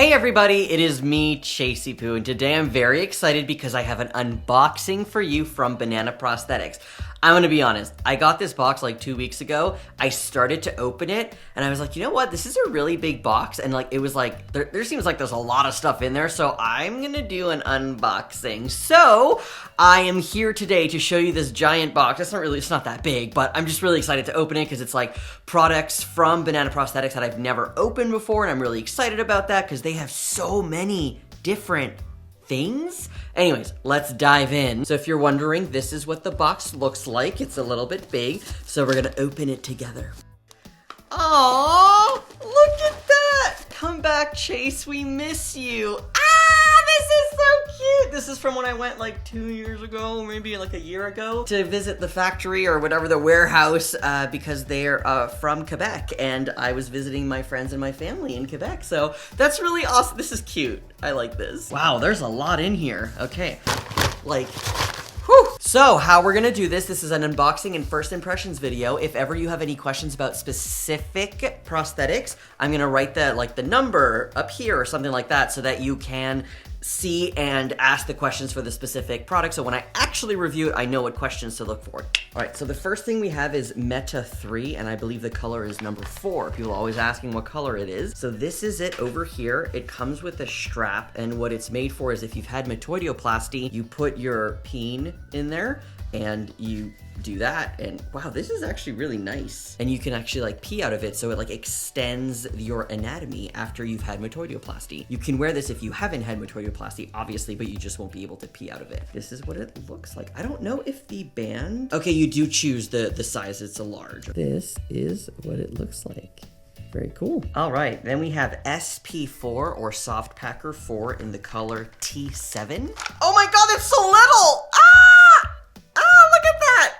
Hey everybody, it is me, Chasey Poo, and today I'm very excited because I have an unboxing for you from Banana Prosthetics. I'm gonna be honest, I got this box like 2 weeks ago. I started to open it, and I was like, you know what, this is a really big box, and like, it was like, there seems like there's a lot of stuff in there, so I'm gonna do an unboxing. So, I am here today to show you this giant box. It's not that big, but I'm just really excited to open it because it's like products from Banana Prosthetics that I've never opened before, and I'm really excited about that because they have so many different things. Anyways, let's dive in. So if you're wondering, this is what the box looks like. It's a little bit big, so we're gonna open it together. Oh, look at that! Come back, Chase, we miss you. This is so cute! This is from when I went like 2 years ago, maybe like a year ago, to visit the factory or whatever, the warehouse, because they're from Quebec, and I was visiting my friends and my family in Quebec, so that's really awesome. This is cute. I like this. Wow, there's a lot in here. Okay, like, whew. So how we're gonna do this is an unboxing and first impressions video. If ever you have any questions about specific prosthetics, I'm gonna write the number up here or something like that so that you can see and ask the questions for the specific product. So when I actually review it, I know what questions to look for. All right, so the first thing we have is Meta 3, and I believe the color is number 4. People are always asking what color it is. So this is it over here. It comes with a strap, and what it's made for is if you've had metoidioplasty, you put your peen in there, and you do that, and wow, this is actually really nice. And you can actually like pee out of it, so it like extends your anatomy after you've had metoidioplasty. You can wear this if you haven't had metoidioplasty, obviously, but you just won't be able to pee out of it. This is what it looks like. I don't know if the band... Okay, you do choose the size, it's a large. This is what it looks like. Very cool. All right, then we have SP4 or Soft Packer 4 in the color T7. Oh my God, it's so little!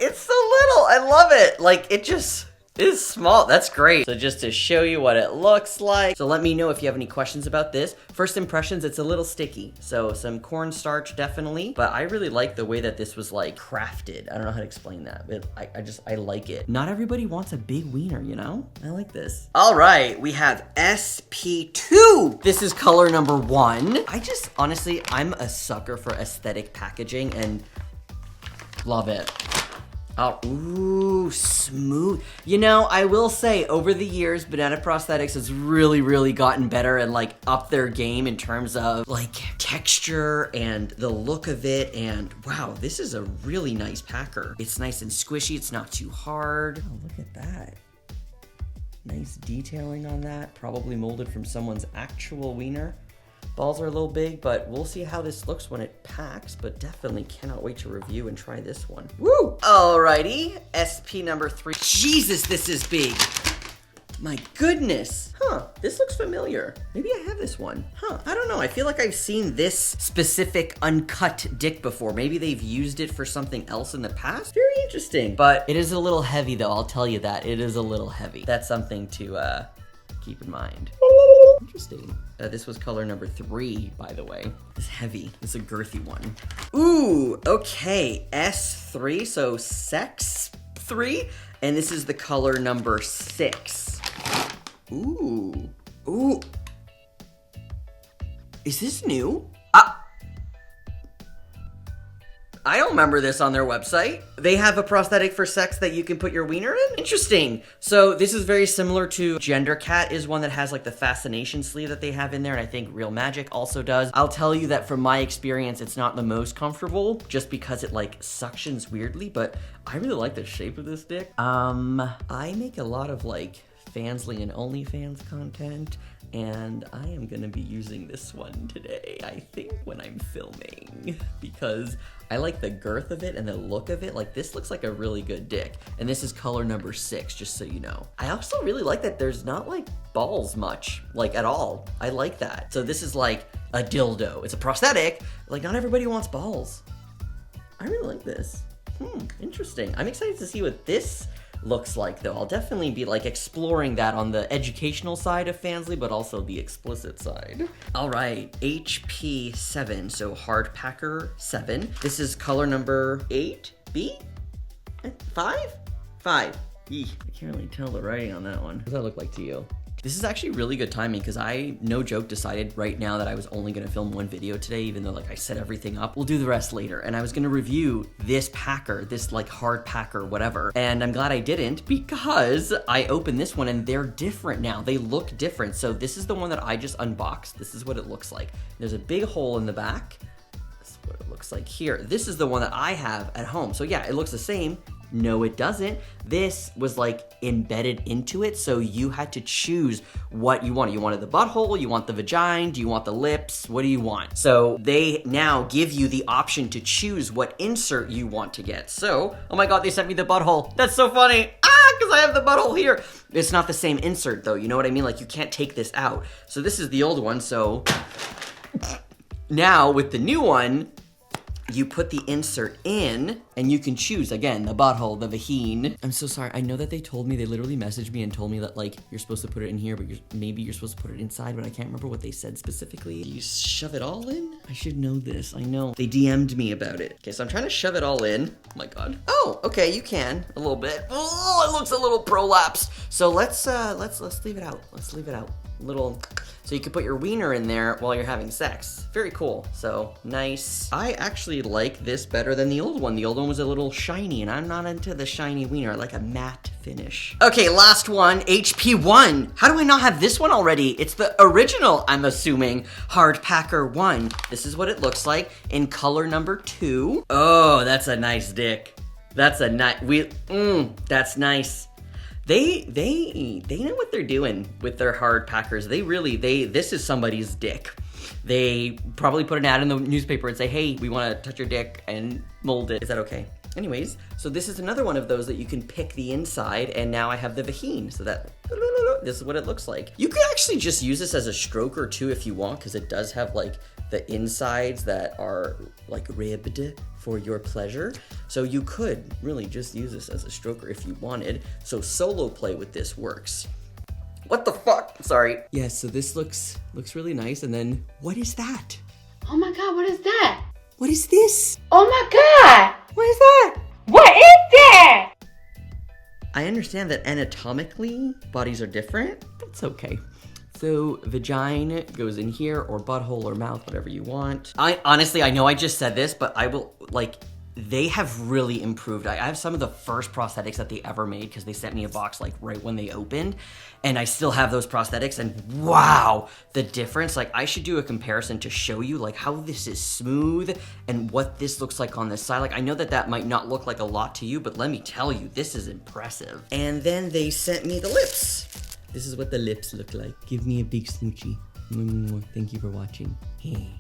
It's so little. I love it. Like, it just is small. That's great. So just to show you what it looks like. So let me know if you have any questions about this. First impressions, it's a little sticky. So some cornstarch, definitely. But I really like the way that this was like crafted. I don't know how to explain that, but I like it. Not everybody wants a big wiener, you know? I like this. All right, we have SP2. This is color number 1. Honestly, I'm a sucker for aesthetic packaging and love it. Oh, ooh, smooth. You know, I will say, over the years, Banana Prosthetics has really gotten better and like up their game in terms of like texture and the look of it. And wow, this is a really nice packer. It's nice and squishy. It's not too hard. Oh, look at that. Nice detailing on that. Probably molded from someone's actual wiener. Balls are a little big, but we'll see how this looks when it packs, but definitely cannot wait to review and try this one. Woo! Alrighty, SP number 3. Jesus, this is big. My goodness. Huh, this looks familiar. Maybe I have this one. Huh, I don't know. I feel like I've seen this specific uncut dick before. Maybe they've used it for something else in the past. Very interesting. But it is a little heavy though, I'll tell you that. It is a little heavy. That's something to keep in mind. Interesting. This was color number 3, by the way. It's heavy. It's a girthy one. Ooh, okay. S3, so sex 3. And this is the color number 6. Ooh. Ooh. Is this new? I don't remember this on their website. They have a prosthetic for sex that you can put your wiener in? Interesting. So this is very similar to GenderCat is one that has like the fascination sleeve that they have in there, and I think Real Magic also does. I'll tell you that from my experience, it's not the most comfortable just because it like suctions weirdly, but I really like the shape of this dick. I make a lot of like Fansly and OnlyFans content, and I am gonna be using this one today, I think, when I'm filming, because I like the girth of it and the look of it. Like, this looks like a really good dick, and this is color number 6, just so you know. I also really like that there's not like balls much, like at all. I like that. So this is like a dildo. It's a prosthetic. Like, not everybody wants balls. I really like this. Interesting. I'm excited to see what this looks like though. I'll definitely be like exploring that on the educational side of Fansly, but also the explicit side. All right, HP7, so Hard Packer 7. This is color number 8, B? 5? 5. Eek. I can't really tell the writing on that one. What does that look like to you? This is actually really good timing because I, no joke, decided right now that I was only gonna film one video today, even though like I set everything up. We'll do the rest later. And I was gonna review this packer, this like hard packer, whatever. And I'm glad I didn't because I opened this one and they're different now. They look different. So this is the one that I just unboxed. This is what it looks like. There's a big hole in the back. This is what it looks like here. This is the one that I have at home. So yeah, it looks the same. No, it doesn't. This was like embedded into it, so you had to choose what you wanted. You wanted the butthole, you want the vagina, do you want the lips, what do you want? So they now give you the option to choose what insert you want to get. So, oh my God, they sent me the butthole. That's so funny. Because I have the butthole here. It's not the same insert though, you know what I mean? Like you can't take this out. So this is the old one, so now with the new one, you put the insert in and you can choose, again, the butthole, the vagine. I'm so sorry. I know that they told me, they literally messaged me and told me that like, you're supposed to put it in here, but maybe you're supposed to put it inside, but I can't remember what they said specifically. You shove it all in? I should know this, I know. They DM'd me about it. Okay, so I'm trying to shove it all in. Oh my God. Oh, okay, you can, a little bit. Oh, it looks a little prolapse. So let's leave it out. Let's leave it out. Little, so you can put your wiener in there while you're having sex. Very cool. So nice. I actually like this better than the old one. The old one was a little shiny and I'm not into the shiny wiener. I like a matte finish. Okay, last one, HP1. How do I not have this one already? It's the original, I'm assuming, Hard Packer 1. This is what it looks like in color number 2. Oh, that's a nice dick. That's a nice, that's nice. They know what they're doing with their hard packers. This is somebody's dick. They probably put an ad in the newspaper and say, hey, we want to touch your dick and mold it. Is that okay? Anyways, so this is another one of those that you can pick the inside, and now I have the vagine, so that, this is what it looks like. You could actually just use this as a stroker too if you want, because it does have like the insides that are like ribbed for your pleasure. So you could really just use this as a stroker if you wanted. So solo play with this works. What the fuck? Sorry. Yeah, so this looks really nice. And then, what is that? Oh my God, what is that? What is this? Oh my God! What is that? What is that? I understand that anatomically, bodies are different. That's okay. So vagina goes in here, or butthole or mouth, whatever you want. Honestly, I know I just said this, but I will, like, they have really improved. I have some of the first prosthetics that they ever made because they sent me a box like right when they opened, and I still have those prosthetics, and wow, the difference. Like I should do a comparison to show you like how this is smooth and what this looks like on this side. Like I know that might not look like a lot to you, but let me tell you, this is impressive. And then they sent me the lips. This is what the lips look like. Give me a big smoochie. Thank you for watching.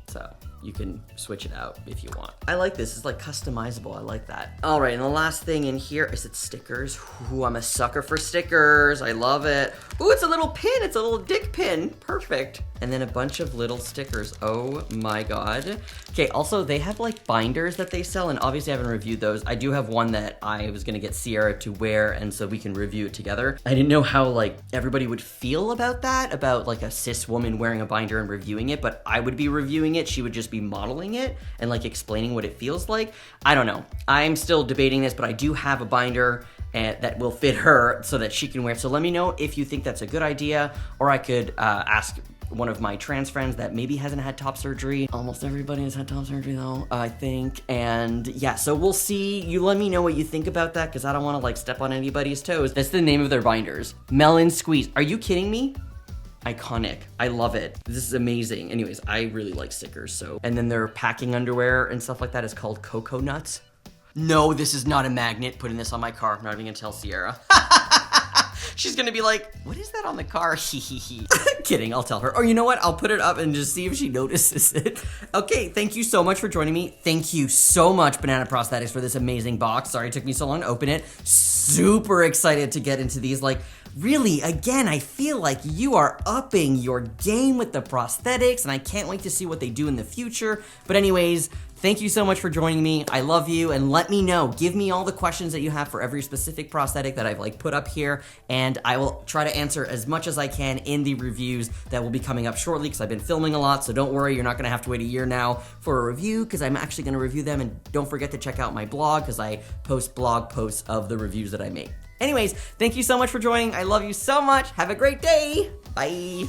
So you can switch it out if you want. I like this. It's like customizable. I like that. All right, and the last thing in here is it stickers. Ooh, I'm a sucker for stickers. I love it. Ooh, it's a little pin. It's a little dick pin. Perfect. And then a bunch of little stickers. Oh my God. Okay, also they have like binders that they sell, and obviously I haven't reviewed those. I do have one that I was gonna get Sierra to wear, and so we can review it together. I didn't know how like everybody would feel about that, about like a cis woman wearing a binder and reviewing it, but I would be reviewing it. She would just be modeling it and like explaining what it feels like. I don't know. I'm still debating this, but I do have a binder that will fit her so that she can wear it. So let me know if you think that's a good idea, or I could ask one of my trans friends that maybe hasn't had top surgery. Almost everybody has had top surgery though, I think. And yeah, so we'll see. You let me know what you think about that, because I don't want to like step on anybody's toes. That's the name of their binders. Melon Squeeze. Are you kidding me? Iconic. I love it. This is amazing. Anyways, I really like stickers, so. And then their packing underwear and stuff like that is called Cocoa Nuts. No, this is not a magnet. Putting this on my car. I'm not even gonna tell Sierra. She's gonna be like, what is that on the car? Kidding, I'll tell her. Or you know what? I'll put it up and just see if she notices it. Okay, thank you so much for joining me. Thank you so much, Banana Prosthetics, for this amazing box. Sorry it took me so long to open it. Super excited to get into these. Like, really, again, I feel like you are upping your game with the prosthetics, and I can't wait to see what they do in the future. But anyways, thank you so much for joining me. I love you, and let me know. Give me all the questions that you have for every specific prosthetic that I've like put up here, and I will try to answer as much as I can in the reviews that will be coming up shortly, because I've been filming a lot, so don't worry, you're not gonna have to wait a year now for a review, because I'm actually gonna review them. And don't forget to check out my blog, because I post blog posts of the reviews that I make. Anyways, thank you so much for joining. I love you so much. Have a great day. Bye.